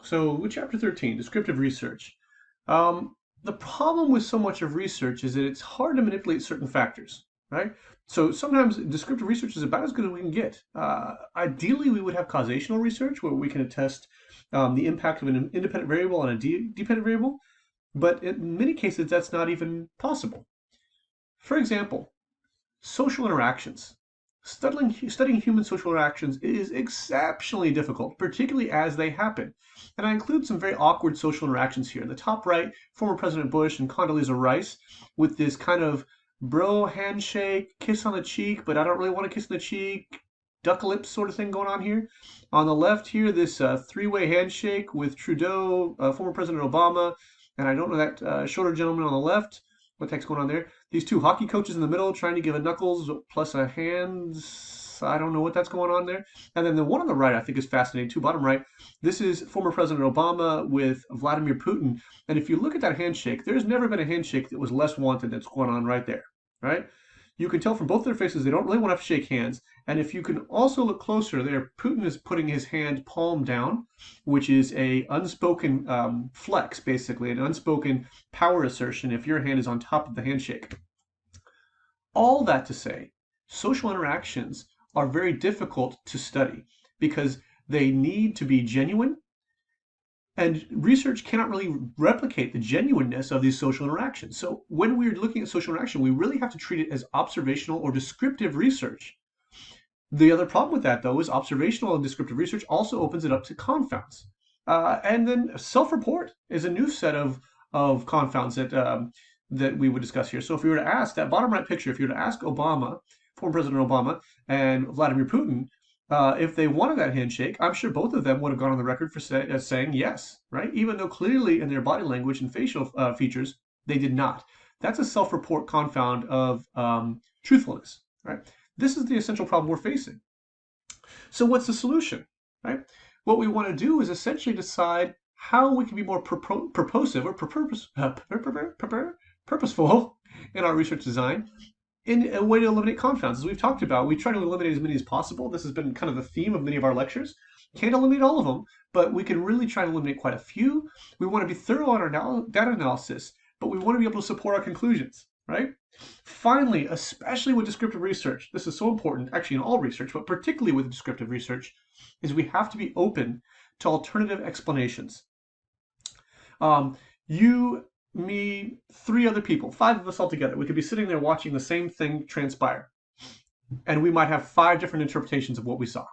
So with chapter 13, descriptive research, the problem with so much of research is that it's hard to manipulate certain factors, right? So sometimes descriptive research is about as good as we can get. Ideally, we would have causational research where we can attest the impact of an independent variable on a dependent variable, but in many cases, that's not even possible. For example, social interactions. Studying human social interactions is exceptionally difficult, particularly as they happen. And I include some very awkward social interactions here. In the top right, former President Bush and Condoleezza Rice with this kind of bro handshake, kiss on the cheek, but I don't really want to kiss on the cheek, duck lips sort of thing going on here. On the left here, this three-way handshake with Trudeau, former President Obama, and I don't know that shorter gentleman on the left. What the heck's going on there? These two hockey coaches in the middle trying to give a knuckles plus a hands. I don't know what that's going on there. And then the one on the right I think is fascinating too. Bottom right, this is former President Obama with Vladimir Putin. And if you look at that handshake, there's never been a handshake that was less wanted that's going on right there, right? You can tell from both their faces they don't really want to shake hands. And if you can also look closer there, Putin is putting his hand palm down, which is a unspoken flex, basically, an unspoken power assertion if your hand is on top of the handshake. All that to say, social interactions are very difficult to study because they need to be genuine, and research cannot really replicate the genuineness of these social interactions. So when we're looking at social interaction, we really have to treat it as observational or descriptive research. The other problem with that, though, is observational and descriptive research also opens it up to confounds. And then self-report is a new set of confounds that we would discuss here. So if we were to ask that bottom right picture, if you were to ask Obama, former President Obama, and Vladimir Putin, if they wanted that handshake, I'm sure both of them would have gone on the record for saying yes, right? Even though clearly in their body language and facial features, they did not. That's a self-report confound of truthfulness, right? This is the essential problem we're facing. So what's the solution, right? What we want to do is essentially decide how we can be more purposive or purposeful in our research design in a way to eliminate confounds. As we've talked about, we try to eliminate as many as possible. This has been kind of the theme of many of our lectures. Can't eliminate all of them, but we can really try to eliminate quite a few. We want to be thorough on our data analysis, but we want to be able to support our conclusions, right? Finally, especially with descriptive research, this is so important, actually in all research, but particularly with descriptive research, is we have to be open to alternative explanations. You, me, three other people, five of us all together, we could be sitting there watching the same thing transpire, and we might have five different interpretations of what we saw,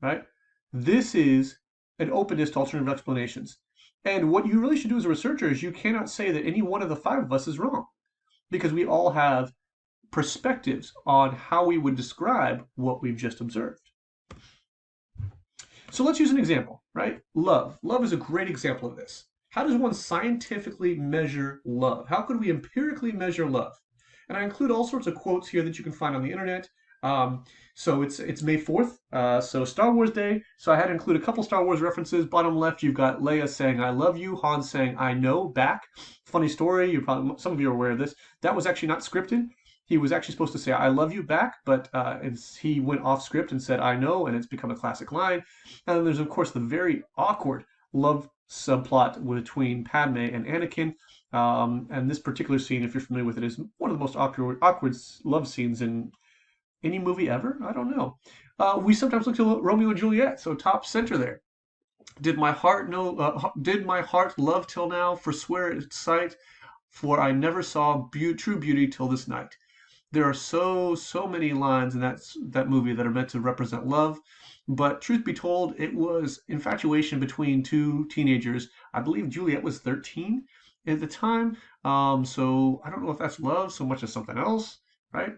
right? This is an openness to alternative explanations. And what you really should do as a researcher is you cannot say that any one of the five of us is wrong, because we all have perspectives on how we would describe what we've just observed. So let's use an example, right? Love. Love is a great example of this. How does one scientifically measure love? How could we empirically measure love? And I include all sorts of quotes here that you can find on the internet. So it's May 4th, so Star Wars Day. So I had to include a couple Star Wars references. Bottom left, you've got Leia saying "I love you," Han saying "I know" back. Funny story. Some of you are aware of this. That was actually not scripted. He was actually supposed to say "I love you" back, but he went off script and said "I know," and it's become a classic line. And then there's of course the very awkward love subplot between Padme and Anakin. And this particular scene, if you're familiar with it, is one of the most awkward love scenes in any movie ever. I don't know. We sometimes look to Romeo and Juliet, so top center there. Did my heart know? Did my heart love till now? Forswear its sight, for I never saw true beauty till this night. There are so many lines in that movie that are meant to represent love, but truth be told, it was infatuation between two teenagers. I believe Juliet was 13 at the time, so I don't know if that's love so much as something else, right?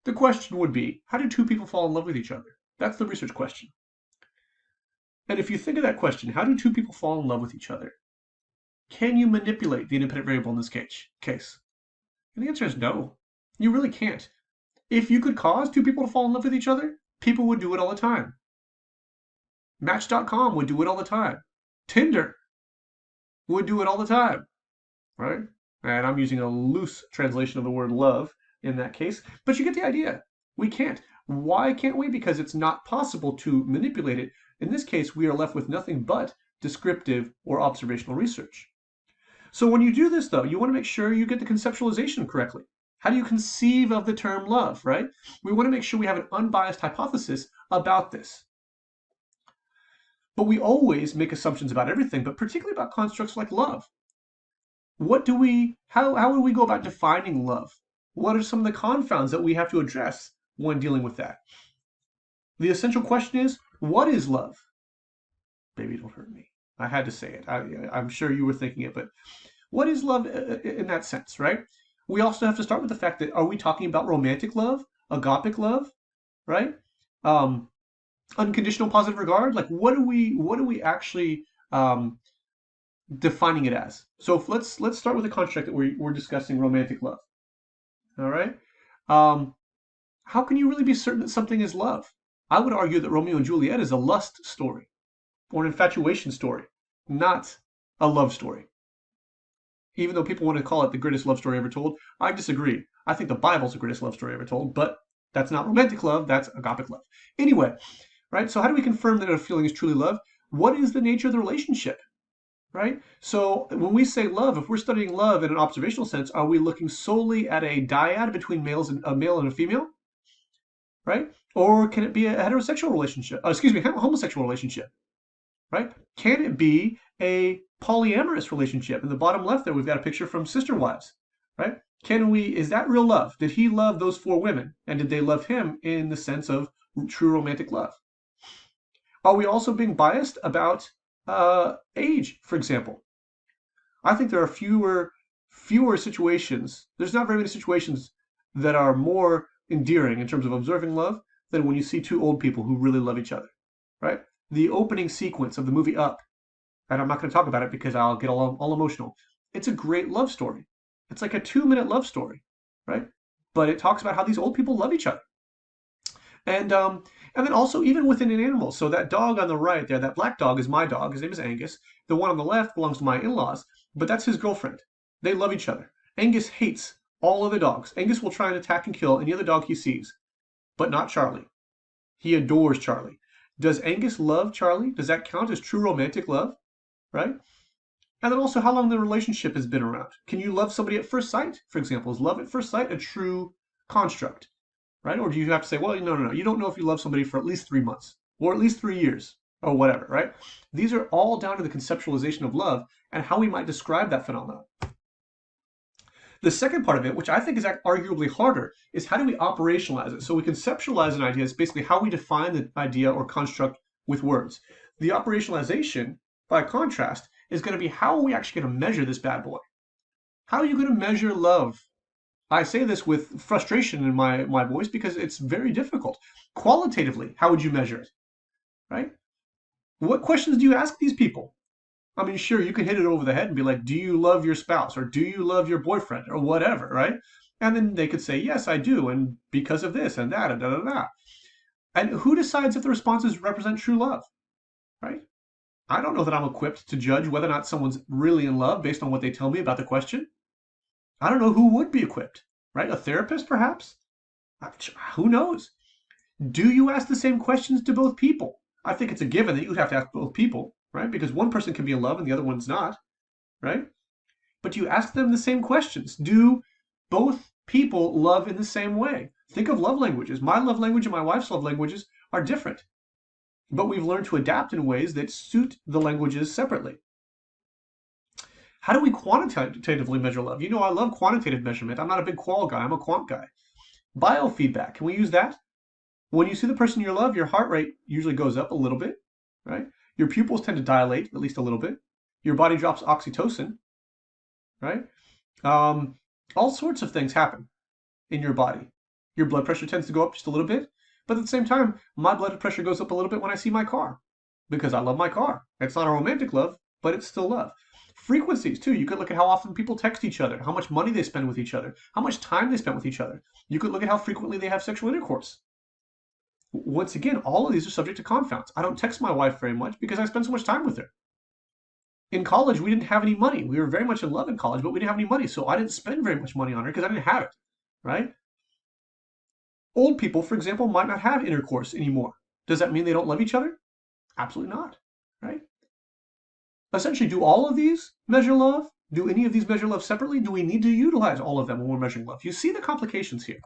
The question would be, how do two people fall in love with each other? That's the research question. And if you think of that question, how do two people fall in love with each other? Can you manipulate the independent variable in this case? And the answer is no. You really can't. If you could cause two people to fall in love with each other, people would do it all the time. Match.com would do it all the time. Tinder would do it all the time, right? And I'm using a loose translation of the word love in that case, but you get the idea. We can't. Why can't we? Because it's not possible to manipulate it. In this case, we are left with nothing but descriptive, or observational research. So when you do this, though, you want to make sure you get the conceptualization correctly. How do you conceive of the term love, right? We want to make sure we have an unbiased hypothesis about this. But we always make assumptions about everything, but particularly about constructs like love. How would we go about defining love? What are some of the confounds that we have to address when dealing with that? The essential question is, what is love? Baby, don't hurt me. I had to say it. I'm sure you were thinking it, but what is love in that sense, right? We also have to start with the fact that, are we talking about romantic love, agapic love, right? Um, Unconditional positive regard? Like, what are we actually defining it as? So let's start with the construct that we're discussing, romantic love. All right. Um, how can you really be certain that something is love? I would argue that Romeo and Juliet is a lust story or an infatuation story, not a love story. Even though people want to call it the greatest love story ever told, I disagree. I think the Bible's the greatest love story ever told, but that's not romantic love, that's agapic love. Anyway, right? So how do we confirm that a feeling is truly love? What is the nature of the relationship? Right? So when we say love, if we're studying love in an observational sense, are we looking solely at a dyad between a male and a female? Right? Or can it be a heterosexual relationship? Homosexual relationship, right? Can it be a polyamorous relationship? In the bottom left there, we've got a picture from Sister Wives, right? Is that real love? Did he love those 4 women? And did they love him in the sense of true romantic love? Are we also being biased about age, for example? I think there are fewer situations. There's not very many situations that are more endearing in terms of observing love than when you see 2 old people who really love each other, right? The opening sequence of the movie Up, and I'm not going to talk about it because I'll get all emotional. It's a great love story. It's like a 2-minute love story, right? But it talks about how these old people love each other. And then also even within an animal. So that dog on the right there, that black dog is my dog. His name is Angus. The one on the left belongs to my in-laws, but that's his girlfriend. They love each other. Angus hates all other dogs. Angus will try and attack and kill any other dog he sees, but not Charlie. He adores Charlie. Does Angus love Charlie? Does that count as true romantic love? Right? And then also how long the relationship has been around. Can you love somebody at first sight, for example? Is love at first sight a true construct? Right? Or do you have to say, well, no. You don't know if you love somebody for at least 3 months or at least 3 years or whatever, right? These are all down to the conceptualization of love and how we might describe that phenomenon. The second part of it, which I think is arguably harder, is how do we operationalize it? So we conceptualize an idea. It's basically how we define the idea or construct with words. The operationalization, by contrast, is going to be how are we actually going to measure this bad boy? How are you going to measure love? I say this with frustration in my voice because it's very difficult. Qualitatively, how would you measure it? Right? What questions do you ask these people? I mean, sure, you can hit it over the head and be like, do you love your spouse? Or do you love your boyfriend? Or whatever, right? And then they could say, yes, I do. And because of this and that and da da da. And who decides if the responses represent true love? Right? I don't know that I'm equipped to judge whether or not someone's really in love based on what they tell me about the question. I don't know who would be equipped, right? A therapist, perhaps? Who knows? Do you ask the same questions to both people? I think it's a given that you would have to ask both people, right? Because one person can be in love and the other one's not, right? But you ask them the same questions. Do both people love in the same way? Think of love languages. My love language and my wife's love languages are different, but we've learned to adapt in ways that suit the languages separately. How do we quantitatively measure love? You know, I love quantitative measurement. I'm not a big qual guy, I'm a quant guy. Biofeedback, can we use that? When you see the person you love, your heart rate usually goes up a little bit, right? Your pupils tend to dilate at least a little bit. Your body drops oxytocin, right? Um, all sorts of things happen in your body. Your blood pressure tends to go up just a little bit, but at the same time, my blood pressure goes up a little bit when I see my car because I love my car. It's not a romantic love, but it's still love. Frequencies, too. You could look at how often people text each other, how much money they spend with each other, how much time they spend with each other. You could look at how frequently they have sexual intercourse. Once again, all of these are subject to confounds. I don't text my wife very much because I spend so much time with her. In college, we didn't have any money. We were very much in love in college, but we didn't have any money, so I didn't spend very much money on her because I didn't have it, right? Old people, for example, might not have intercourse anymore. Does that mean they don't love each other? Absolutely not, right? essentially, do all of these measure love? Do any of these measure love separately? Do we need to utilize all of them when we're measuring love? You see the complications here.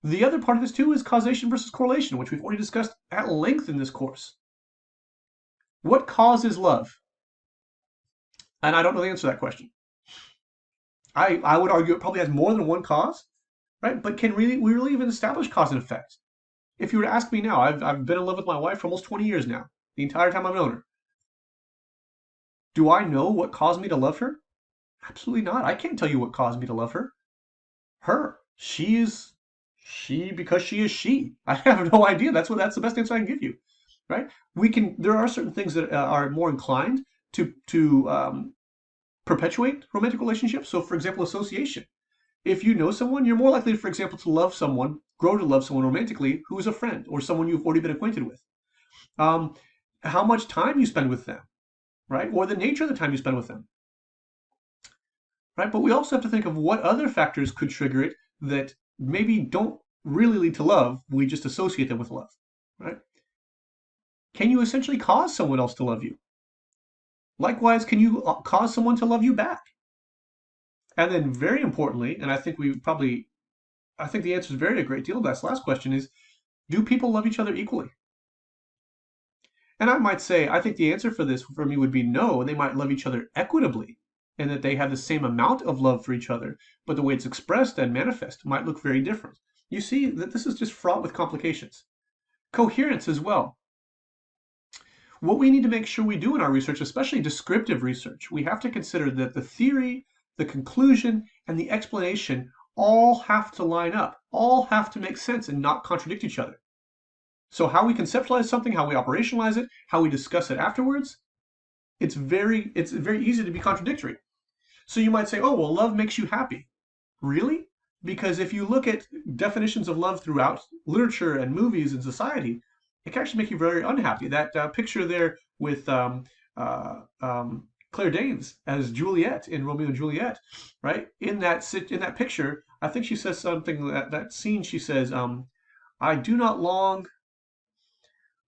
The other part of this too is causation versus correlation, which we've already discussed at length in this course. What causes love? And I don't know the answer to that question. I would argue it probably has more than one cause, right? But can we really even establish cause and effect? If you were to ask me now, I've been in love with my wife for almost 20 years now, the entire time I've known her. Do I know what caused me to love her? Absolutely not. I can't tell you what caused me to love her. Her. She is she because she is she. I have no idea. That's the best answer I can give you, right? There are certain things that are more inclined to perpetuate romantic relationships. So, for example, association. If you know someone, you're more likely, for example, to love someone, grow to love someone romantically who is a friend or someone you've already been acquainted with. Um, how much time you spend with them, right? Or the nature of the time you spend with them, right? But we also have to think of what other factors could trigger it that maybe don't really lead to love. We just associate them with love, right? Can you essentially cause someone else to love you? Likewise, can you cause someone to love you back? And then, very importantly, and I think the answer is very a great deal to that last question is, do people love each other equally? And I might say, I think the answer for this for me would be no. They might love each other equitably, and that they have the same amount of love for each other, but the way it's expressed and manifest might look very different. You see that this is just fraught with complications. Coherence as well. What we need to make sure we do in our research, especially descriptive research, we have to consider that the theory, the conclusion, and the explanation all have to line up, all have to make sense and not contradict each other. So how we conceptualize something, how we operationalize it, how we discuss it afterwards, it's very easy to be contradictory. So you might say, oh, well, love makes you happy. Really? Because if you look at definitions of love throughout literature and movies and society, it can actually make you very unhappy. That picture there with Claire Danes as Juliet in Romeo and Juliet, right? In that picture, I think she says something that scene. She says, "I do not long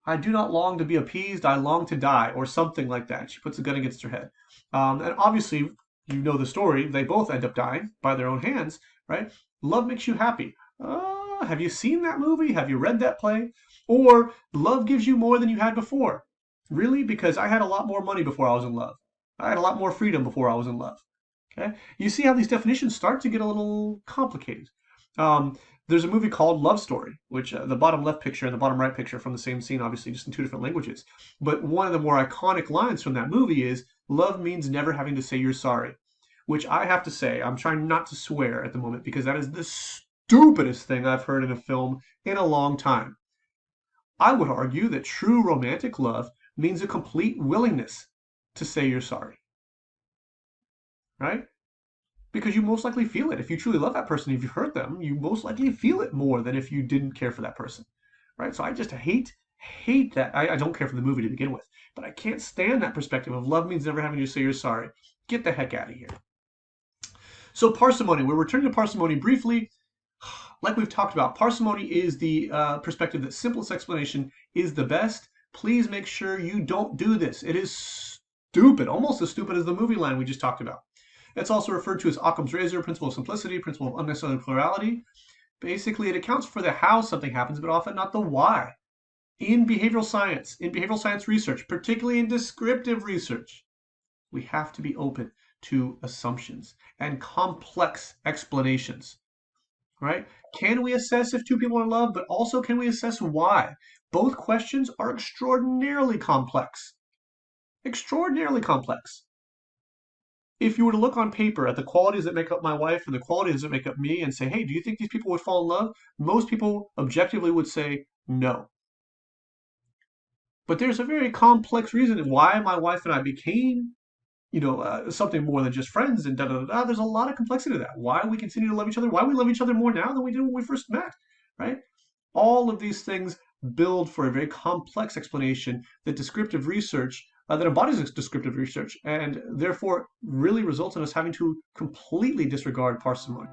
to be appeased. I long to die," or something like that. She puts a gun against her head, and obviously, you know the story. They both end up dying by their own hands, right? Love makes you happy. Have you seen that movie? Have you read that play? Or love gives you more than you had before. Really? Because I had a lot more money before I was in love. I had a lot more freedom before I was in love. Okay? You see how these definitions start to get a little complicated. Um, there's a movie called Love Story, which the bottom left picture and the bottom right picture from the same scene, obviously just in two different languages. But one of the more iconic lines from that movie is, "Love means never having to say you're sorry," which I have to say, I'm trying not to swear at the moment because that is the stupidest thing I've heard in a film in a long time. I would argue that true romantic love means a complete willingness to say you're sorry, right? Because you most likely feel it. If you truly love that person, if you've hurt them, you most likely feel it more than if you didn't care for that person, right? So I just hate that. I don't care for the movie to begin with, but I can't stand that perspective of love means never having to say you're sorry. Get the heck out of here. So parsimony, we're returning to parsimony briefly. Like we've talked about, parsimony is the perspective that simplest explanation is the best. Please make sure you don't do this. It is stupid, almost as stupid as the movie line we just talked about. It's also referred to as Occam's razor, principle of simplicity, principle of unnecessary plurality. Basically, it accounts for the how something happens, but often not the why. In behavioral science research, particularly in descriptive research, we have to be open to assumptions and complex explanations, right? Can we assess if two people are in love, but also can we assess why? Both questions are extraordinarily complex. Extraordinarily complex. If you were to look on paper at the qualities that make up my wife and the qualities that make up me and say, hey, do you think these people would fall in love? Most people objectively would say no. But there's a very complex reason why my wife and I became, something more than just friends and da da da da. There's a lot of complexity to that. Why we continue to love each other, why we love each other more now than we did when we first met, right? All of these things build for a very complex explanation that descriptive research that embodies descriptive research and therefore really results in us having to completely disregard parsimony.